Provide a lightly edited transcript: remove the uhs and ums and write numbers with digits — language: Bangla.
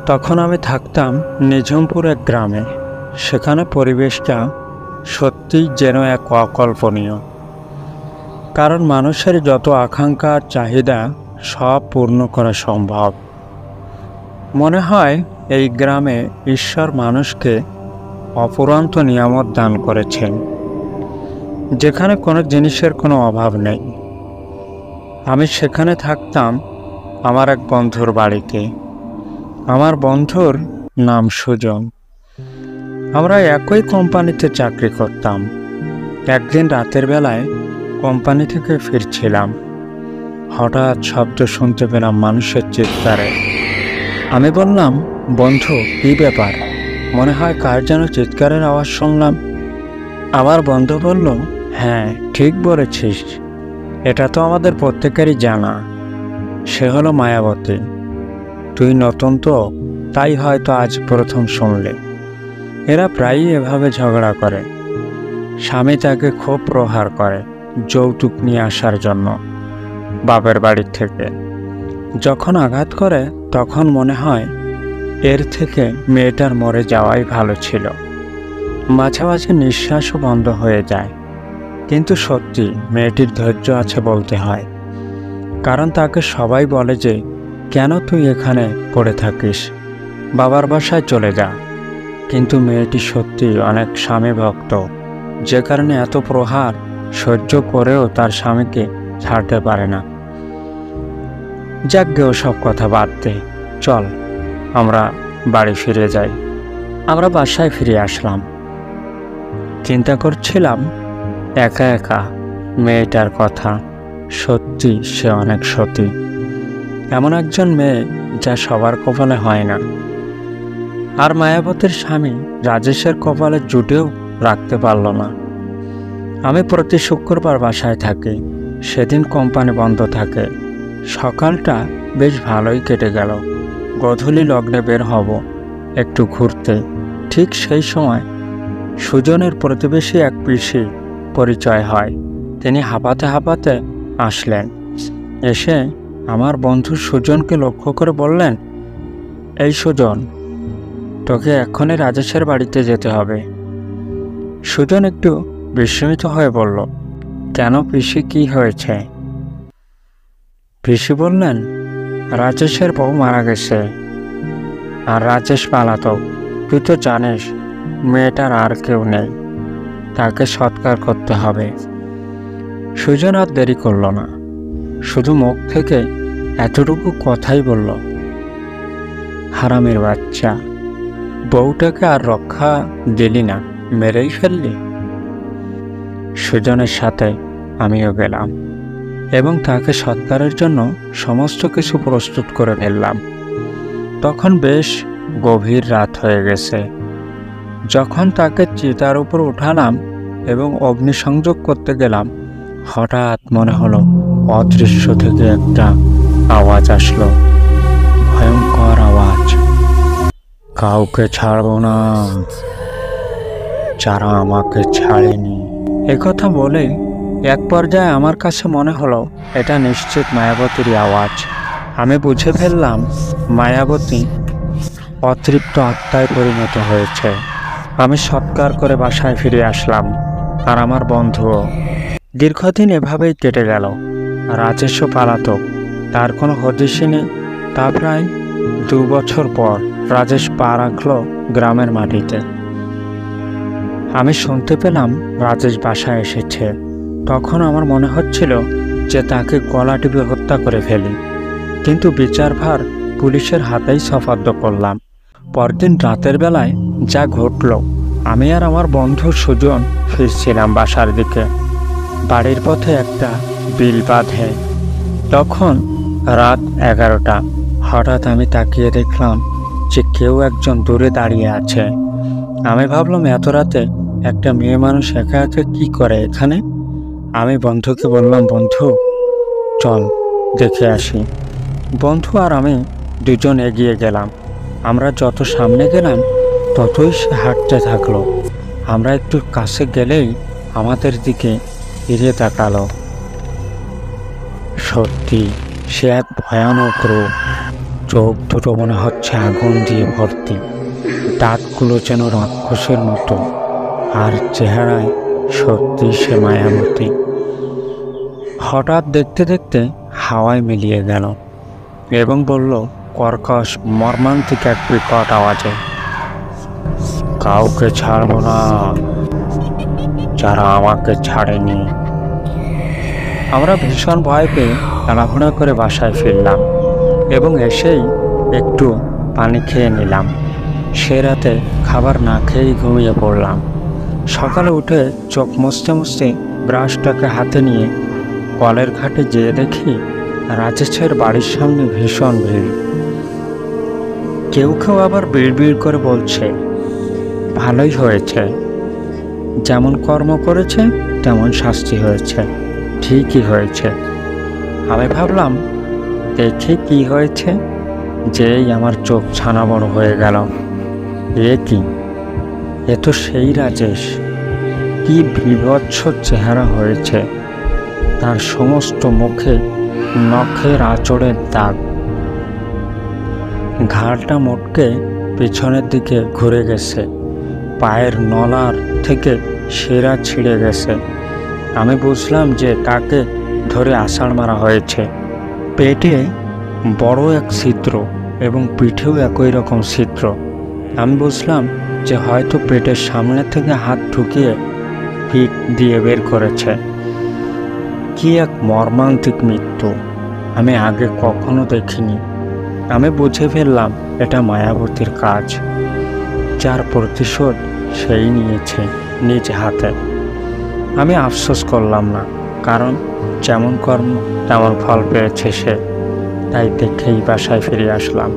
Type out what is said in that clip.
তখন আমি থাকতাম নিঝুমপুর এক গ্রামে। সেখানে পরিবেশটা সত্যিই যেন এক অকল্পনীয়। কারণ মানুষের যত আকাঙ্ক্ষা আর চাহিদা সব পূর্ণ করা সম্ভব। মনে হয় এই গ্রামে ঈশ্বর মানুষকে অফুরন্ত নিয়ামত দান করেছেন, যেখানে কোনো জিনিসের কোনো অভাব নেই। আমি সেখানে থাকতাম আমার এক বন্ধুর বাড়িতে। আমার বন্ধুর নাম সুজন। আমরা একই কোম্পানিতে চাকরি করতাম। একদিন রাতের বেলায় কোম্পানি থেকে ফিরছিলাম। হঠাৎ শব্দ শুনতে পেলাম মানুষের চিৎকারে। আমি বললাম, বন্ধু, কী ব্যাপার? মনে হয় কার যেন চিৎকারের আওয়াজ শুনলাম। আমার বন্ধু বলল, হ্যাঁ, ঠিক বলেছিস, এটা তো আমাদের প্রত্যেকেরই জানা। সে হলো মায়াবতী। তুই নতুন তো, তাই হয়তো আজ প্রথম শুনলে। এরা প্রায়ই এভাবে ঝগড়া করে। স্বামী তাকে খুব প্রহার করে যৌতুক নিয়ে আসার জন্য বাপের বাড়ির থেকে। যখন আঘাত করে তখন মনে হয় এর থেকে মেয়েটার মরে যাওয়াই ভালো ছিল। মাঝে মাঝে নিঃশ্বাসও বন্ধ হয়ে যায়। কিন্তু সত্যি মেয়েটির ধৈর্য আছে বলতে হয়। কারণ তাকে সবাই বলে যে, কেন তুই এখানে পড়ে থাকিস, বাবার বাসায় চলে যা। কিন্তু মেয়েটি সত্যি অনেক স্বামী ভক্ত, যে কারণে এত প্রহার সহ্য করেও তার স্বামীকে ছাড়তে পারে না। যাক গে, ওসব কথা বাদ দে, চল আমরা বাড়ি ফিরে যাই। আমরা বাসায় ফিরে আসলাম। চিন্তা করছিলাম একা একা মেয়েটার কথা। সত্যি সে অনেক সতী। এমন একজন মেয়ে যা সবার কপালে হয় না। আর মায়াবতীর স্বামী রাজেশের কপালে জুটেও রাখতে পারল না। আমি প্রতি শুক্রবার বাসায় থাকি। সেদিন কোম্পানি বন্ধ থাকে। সকালটা বেশ ভালোই কেটে গেল। গোধূলি লগ্নে বের হব একটু ঘুরতে। ঠিক সেই সময় সুজনের প্রতিবেশী এক পিসি পরিচয় হয়। তিনি হাঁপাতে হাঁপাতে আসলেন। এসে আমার বন্ধু সুজনকে লক্ষ্য করে বললেন, এই সুজন, তোকে এক্ষুনি রাজেশের বাড়িতে যেতে হবে। সুজন একটু বিস্মিত হয়ে বলল, কেন পিসি, কি হয়েছে? পিসি বললেন, রাজেশের বউ মারা গেছে আর রাজেশ পালাতক। তুই তো জানিস মেয়েটার আর কেউ নেই, তাকে সৎকার করতে হবে। সুজন আর দেরি করল না, শুধু মুখ থেকে এতটুকু কথাই বলল, হারামির বাচ্চা, বউটাকে আর রক্ষা দিলি না, মেরেই ফেললি। সুজনের সাথে আমিও গেলাম এবং তাকে সৎকারের জন্য সমস্ত কিছু প্রস্তুত করে ফেললাম। তখন বেশ গভীর রাত হয়ে গেছে। যখন তাকে চিতার উপর উঠালাম এবং অগ্নিসংযোগ করতে গেলাম, হঠাৎ মনে হলো অদৃশ্য থেকে একটা আওয়াজ আসলো, ভয়ঙ্কর আওয়াজ, কাউকে ছাড়বো না যারা আমাকে ছাড়েনি। একথা বলে এক পর্যায়ে আমার কাছে মনে হলো এটা নিশ্চিত মায়াবতীর আওয়াজ। আমি বুঝে ফেললাম মায়াবতী অতৃপ্ত আত্মায় পরিণত হয়েছে। আমি সৎকার করে বাসায় ফিরে আসলাম, আর আমার বন্ধুও। দীর্ঘদিন এভাবেই কেটে গেল। রাজেশও পালাতক, তার কোনো হদিশই নেই। তা প্রায় 2 বছর পর রাজেশ পা রাখল গ্রামের মাটিতে। আমি শুনতে পেলাম রাজেশ বাসায় এসেছে। তখন আমার মনে হচ্ছিল যে তাকে গলা টিপে হত্যা করে ফেলি, কিন্তু বিচারভার পুলিশের হাতেই সোপর্দ করলাম। পরদিন রাতের বেলায় যা ঘটল, আমি আর আমার বন্ধু সুজন ফিরছিলাম বাসার দিকে। বাড়ির পথে একটা বিল বাঁধে। তখন রাত 11টা। হঠাৎ আমি তাকিয়ে দেখলাম যে কেউ একজন দূরে দাঁড়িয়ে আছে। আমি ভাবলাম এত রাতে একটা মেয়ে মানুষ একা একা কি করে এখানে। আমি বন্ধুকে বললাম, বন্ধু চল দেখে আসি। বন্ধু আর আমি দুজন এগিয়ে গেলাম। আমরা যত সামনে গেলাম ততই সে হাঁটতে থাকলো। আমরা একটু কাছে গেলেই আমাদের দিকে ফিরে তাকালো। সত্যি সে এক ভয়ানক রূপ। চোখ দুটো মনে হচ্ছে আগুন দিয়ে ভর্তি, দাঁতগুলো যেন রাক্ষসের মতো, আর চেহারায় সত্যি সে মায়াবতী। হঠাৎ দেখতে দেখতে হাওয়ায় মিলিয়ে গেল এবং বলল কর্কশ মর্মান্তিক এক বিকট আওয়াজে, কাউকে ছাড়ব না যারা আমাকে ছাড়েনি। আমরা ভীষণ ভয় পেয়ে তাড়াহুড়া করে বাসায় ফিরলাম এবং এসেই একটু পানি খেয়ে নিলাম। সে রাতে খাবার না খেয়েই ঘুমিয়ে পড়লাম। সকালে উঠে চোখ মুছতে মুছতে ব্রাশটাকে হাতে নিয়ে কলের ঘাটে যেয়ে দেখি রাজেশের বাড়ির সামনে ভীষণ ভিড়। কেউ কেউ আবার বিড়বিড় করে বলছে, ভালোই হয়েছে, যেমন কর্ম করেছে তেমন শাস্তি হয়েছে, ঠিকই হয়েছে। আমি ভাবলাম দেখি কি হয়েছে, যেই আমার চোখ ছানা বড় হয়ে গেল। এ কি, এ তো সেই রাজেশ! কি বীভৎস চেহারা হয়েছে! তার সমস্ত মুখে নখের আঁচড়ের দাগ, ঘাড়টা মোটকে পিছনের দিকে ঘুরে গেছে, পায়ের নলার থেকে শিরা ছিঁড়ে গেছে। আমি বুঝলাম যে তাকে ধরে আছাড় মারা হয়েছে। পেটে বড় এক ছিদ্র এবং পিঠেও একই রকম ছিদ্র। আমি বুঝলাম যে হয়তো পেটের সামনে থেকে হাত ঢুকিয়ে পিঠ দিয়ে বের করেছে। কি এক মর্মান্তিক মৃত্যু! আমি আগে কখনো দেখিনি। আমি বুঝে ফেললাম এটা মায়াবতীর কাজ, যার প্রতিশোধ সেই নিয়েছে নিজ হাতে। আমি আফসোস করলাম না, কারণ যেমন কর্ম তেমন ফল পেয়েছে সে। তাই দেখেই বাসায় ফিরে আসলাম।